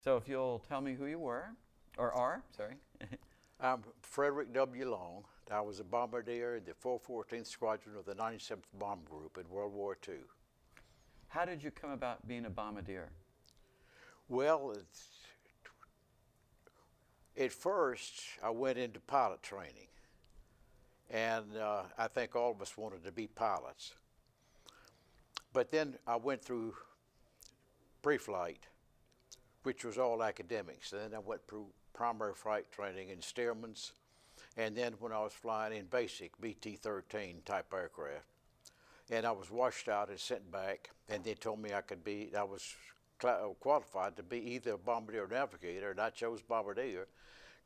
So if you'll tell me who you were, or are, sorry. I'm Frederick W. Long. I was a bombardier in the 414th Squadron of the 97th Bomb Group in World War II. How did you come about being a bombardier? Well, at first, I went into pilot training, and I think all of us wanted to be pilots. But then I went through pre-flight, which was all academics. And then I went through primary flight training in Stearman's, and then when I was flying in basic BT-13 type aircraft, and I was washed out and sent back, and they told me I was qualified to be either a bombardier or navigator, and I chose bombardier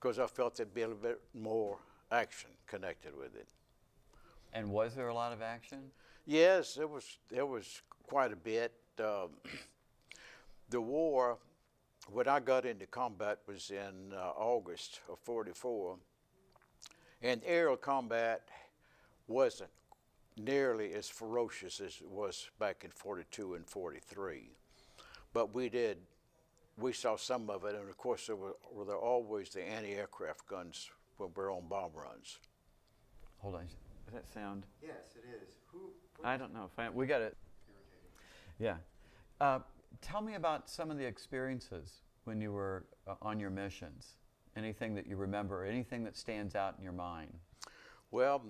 because I felt there'd be a little bit more action connected with it. And was there a lot of action? Yes, there was quite a bit. The war, when I got into combat, was in August of '44, and aerial combat wasn't nearly as ferocious as it was back in '42 and '43. But we saw some of it, and of course there were always the anti-aircraft guns when we were on bomb runs. Hold on, does that sound? Yes, it is. I don't know. We got it. Yeah. Tell me about some of the experiences when you were on your missions. Anything that you remember, anything that stands out in your mind? Well,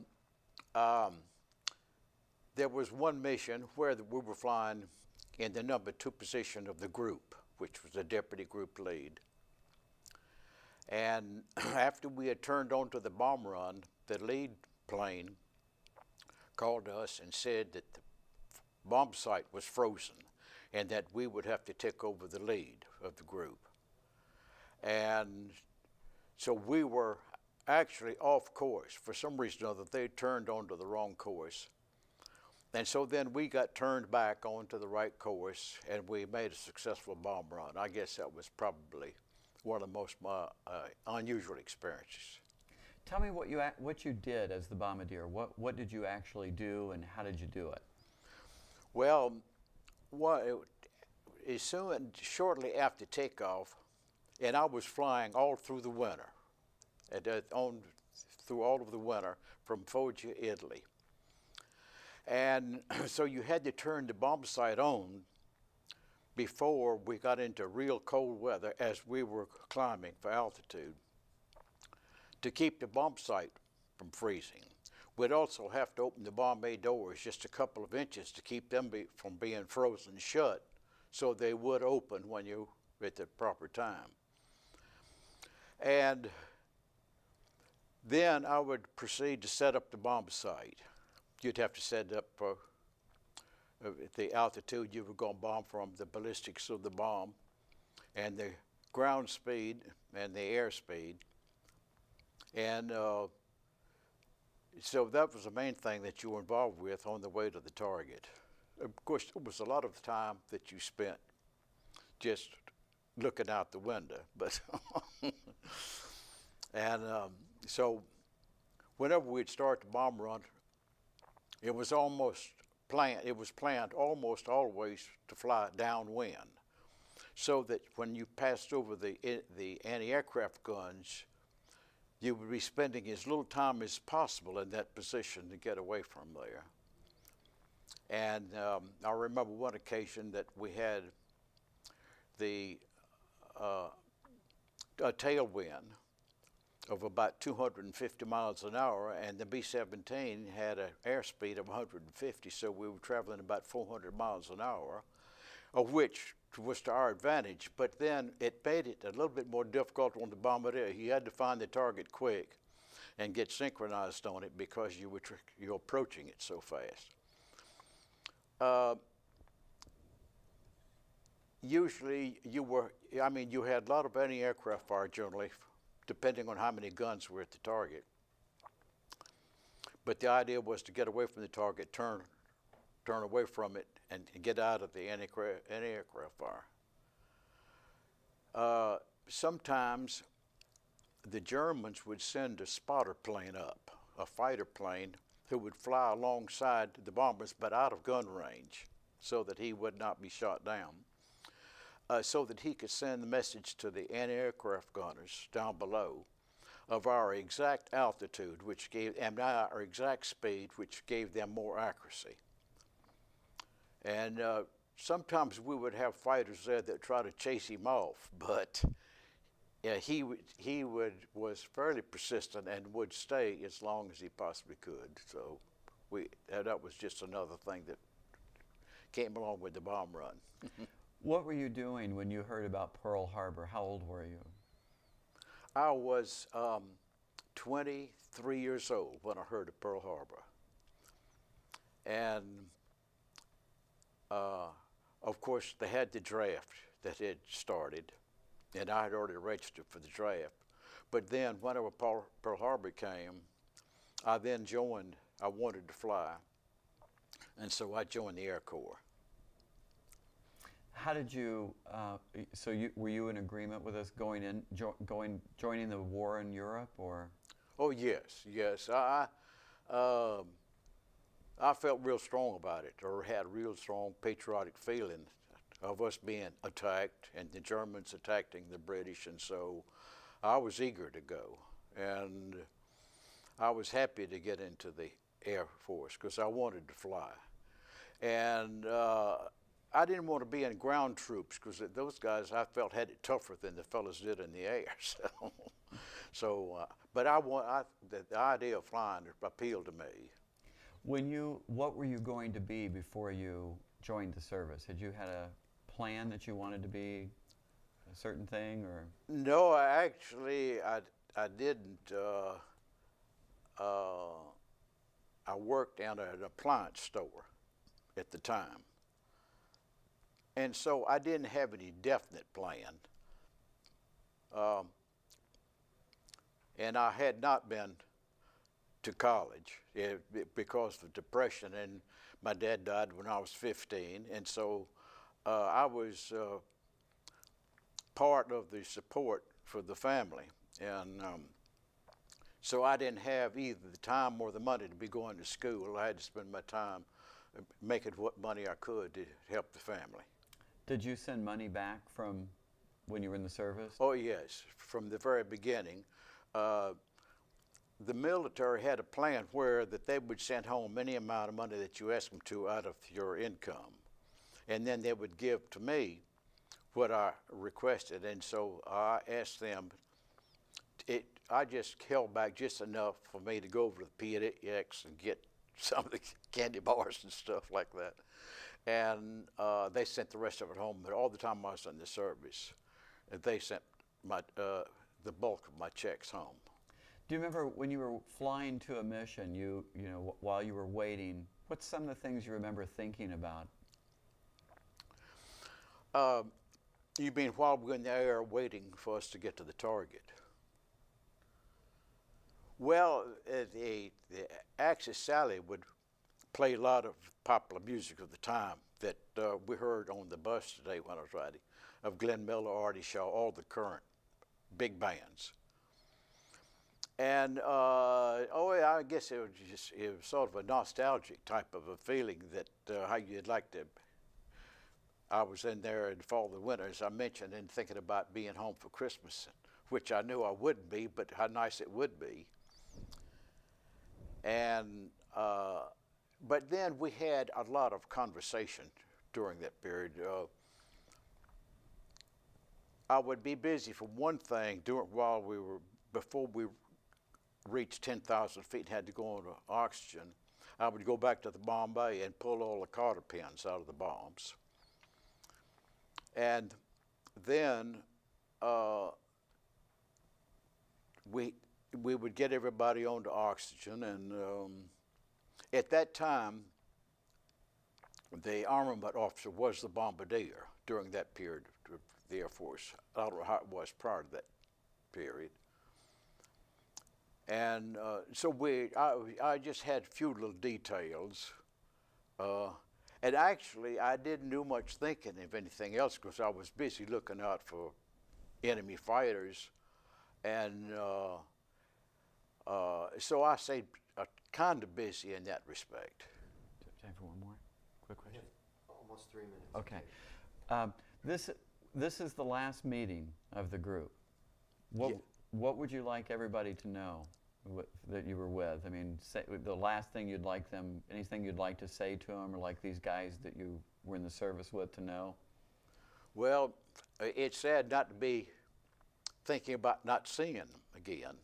there was one mission where we were flying in the number 2 position of the group, which was the deputy group lead. And after we had turned onto the bomb run, the lead plane called us and said that the bomb site was frozen and that we would have to take over the lead of the group. And so we were actually off course. For some reason or other, they turned onto the wrong course. And so then we got turned back onto the right course, and we made a successful bomb run. I guess that was probably one of the most unusual experiences. Tell me what you did as the bombardier. What did you actually do, and how did you do it? Well, shortly after takeoff, and I was flying all through the winter, through all of the winter from Foggia, Italy. And so you had to turn the bomb site on before we got into real cold weather as we were climbing for altitude to keep the bomb site from freezing. We'd also have to open the bomb bay doors just a couple of inches to keep them from being frozen shut, so they would open when you at the proper time. And then I would proceed to set up the bomb site. You'd have to set it up for the altitude you were going to bomb from, the ballistics of the bomb, and the ground speed and the air speed. And so that was the main thing that you were involved with on the way to the target. Of course, there was a lot of time that you spent just looking out the window, but and so whenever we'd start the bomb run, it was planned almost always to fly downwind, so that when you passed over the anti-aircraft guns, you would be spending as little time as possible in that position to get away from there. And I remember one occasion that we had a tailwind of about 250 miles an hour, and the B-17 had an airspeed of 150, so we were traveling about 400 miles an hour, of which was to our advantage. But then it made it a little bit more difficult on the bombardier. You had to find the target quick and get synchronized on it because you're approaching it so fast. Usually you had a lot of anti-aircraft fire generally, depending on how many guns were at the target. But the idea was to get away from the target, turn away from it, and get out of the anti-aircraft fire. Sometimes the Germans would send a spotter plane up, a fighter plane, who would fly alongside the bombers but out of gun range so that he would not be shot down. so that he could send the message to the anti-aircraft gunners down below of our exact altitude, which gave, and our exact speed, which gave them more accuracy. And sometimes we would have fighters there that try to chase him off, but yeah, was fairly persistent and would stay as long as he possibly could. So that was just another thing that came along with the bomb run. What were you doing when you heard about Pearl Harbor? How old were you? I was 23 years old when I heard of Pearl Harbor. And of course, they had the draft that had started, and I had already registered for the draft. But then, whenever Pearl Harbor came, I then joined. I wanted to fly, and so I joined the Air Corps. How did you? Were you in agreement with us joining the war in Europe, or? Oh yes. I felt real strong about it, or had a real strong patriotic feeling of us being attacked and the Germans attacking the British, and so I was eager to go, and I was happy to get into the Air Force because I wanted to fly, and I didn't want to be in ground troops because those guys I felt had it tougher than the fellas did in the air. But the idea of flying appealed to me. What were you going to be before you joined the service? Had you had a plan that you wanted to be a certain thing, or? No, I didn't. I worked at an appliance store at the time, and so I didn't have any definite plan. And I had not been to college because of depression, and my dad died when I was 15, and so I was part of the support for the family, and so I didn't have either the time or the money to be going to school. I had to spend my time making what money I could to help the family. Did you send money back from when you were in the service? Oh yes, from the very beginning. The military had a plan where that they would send home any amount of money that you asked them to out of your income, and then they would give to me what I requested, and so I asked them. I just held back just enough for me to go over to the PX and get some of the candy bars and stuff like that, and they sent the rest of it home. But all the time I was in the service, they sent the bulk of my checks home. Do you remember when you were flying to a mission, while you were waiting, what's some of the things you remember thinking about? You mean while we were in the air waiting for us to get to the target? Well, the Axis Sally would play a lot of popular music of the time that we heard on the bus today when I was riding, of Glenn Miller, Artie Shaw, all the current big bands. And I guess it was sort of a nostalgic type of a feeling that how you'd like to. I was in there in the fall and winter, as I mentioned, and thinking about being home for Christmas, which I knew I wouldn't be, but how nice it would be. And but then we had a lot of conversation during that period. I would be busy for one thing before we reached 10,000 feet and had to go on oxygen. I would go back to the bomb bay and pull all the cotter pins out of the bombs. And then we would get everybody onto oxygen, and at that time, the armament officer was the bombardier during that period of the Air Force. I don't know how it was prior to that period. And so I just had a few little details. And actually, I didn't do much thinking of anything else because I was busy looking out for enemy fighters. And so I stayed kind of busy in that respect. Time for one more quick question? Almost 3 minutes. Okay. this is the last meeting of the group. What, Yeah. what would you like everybody to know that you were with? I mean, the last thing you'd like them, anything you'd like to say to them, or like these guys that you were in the service with to know? Well, it's sad not to be thinking about not seeing them again,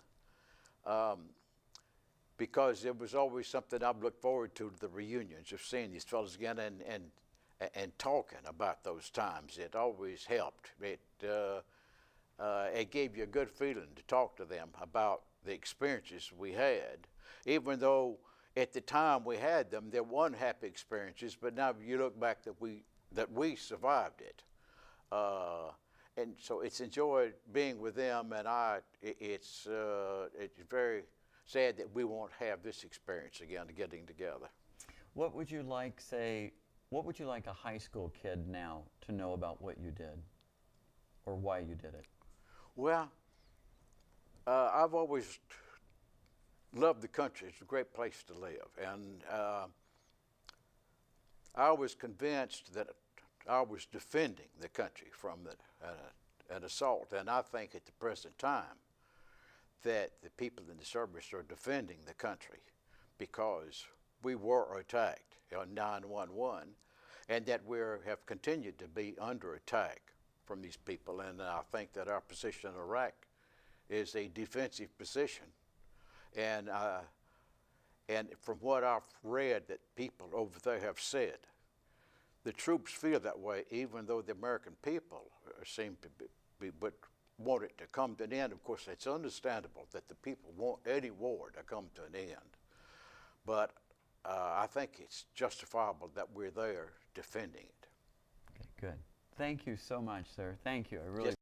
because it was always something I've looked forward to the reunions, of seeing these fellows again and talking about those times. It always helped. It gave you a good feeling to talk to them about the experiences we had, even though at the time we had them, they weren't happy experiences. But now you look back that we survived it, and so it's enjoyed being with them. And it's very sad that we won't have this experience again, getting together. What would you like, say, what would you like a high school kid now to know about what you did, or why you did it? Well, I've always loved the country. It's a great place to live. And I was convinced that I was defending the country from an assault. And I think at the present time that the people in the service are defending the country, because we were attacked on 9/11, and that we have continued to be under attack from these people. And I think that our position in Iraq is a defensive position. And from what I've read that people over there have said, the troops feel that way, even though the American people seem to but want it to come to an end. Of course, it's understandable that the people want any war to come to an end. But I think it's justifiable that we're there defending it. Okay, good. Thank you so much, sir. Thank you. I really